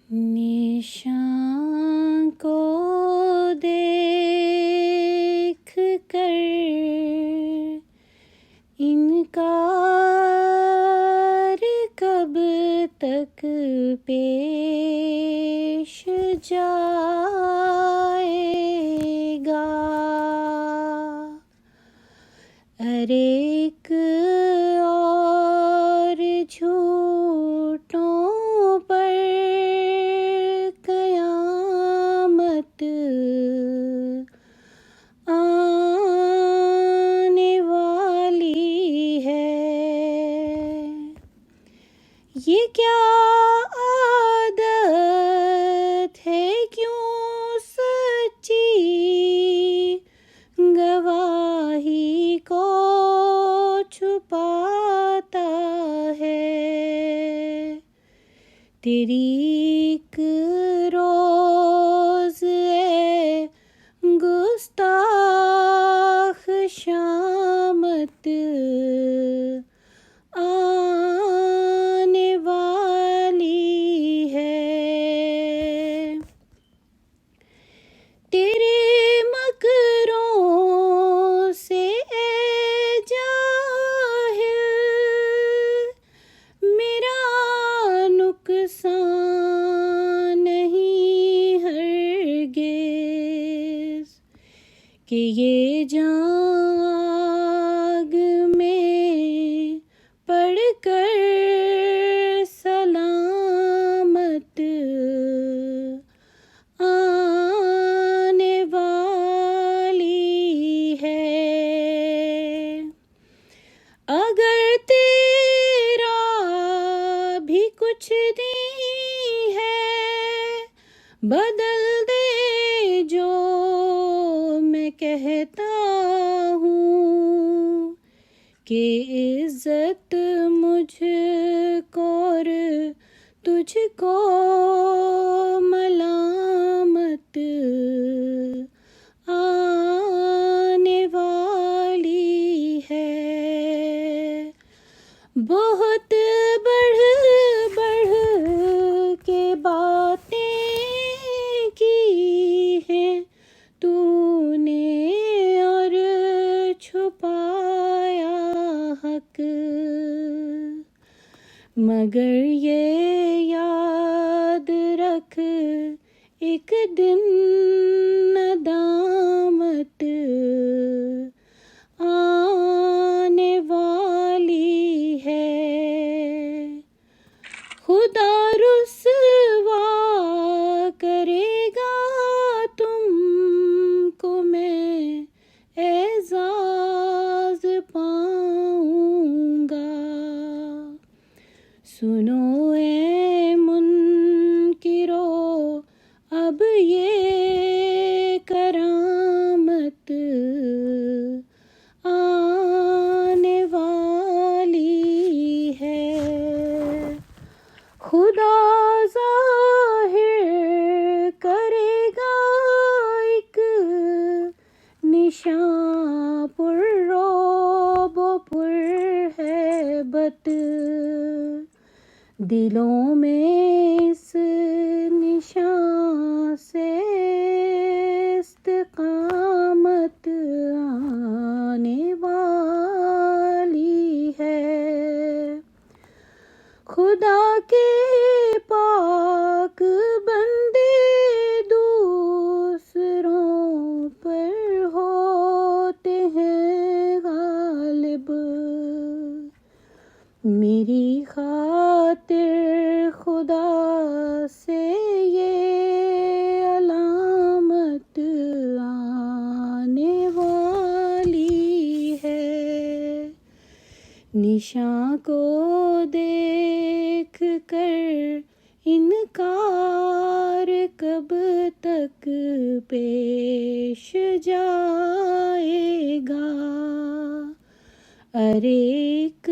निशान को देख कर इनकार कब तक पेश जाएगा। अरे एक और झूठों पर कयामत आने वाली है। ये क्या आदत है, क्यों सच्ची गवाही को छुपाता है। तेरी एक रोज़ ए गुस्ताख शामत आने वाली है। तेरे मकरों से ए जाहिल मेरा नुकसान नहीं हरगिज़, कि ये जाग में पढ़कर सलामत आने वाली है। अगर तेरा भी कुछ नहीं है, बदल दे जो मैं कहता हूँ, कि इज्जत मुझको और तुझको मलामत आने वाली है। बहुत बढ़ बढ़ के बातें की हैं तूने और छुपाया हक, मगर ये याद रख एक दिन नदामत आने वाली है। खुदा रुसवा करेगा तुमको, मैं एजाज पाऊंगा। सुनो ए मुनकिरो, अब ये करामत आने वाली है। खुदा ज़ाहिर करेगा एक निशान पुर्रौब पुरहैबत, दिलों में इस निशान से इस्तिकामत आने वाली है। खुदा के पाक बंदे दूसरों पर होते हैं गालिब, मेरी खातिर खुदा से ये अलामत आने वाली है। निशान को देख कर इनकार कब तक पेश जाएगा। अरे एक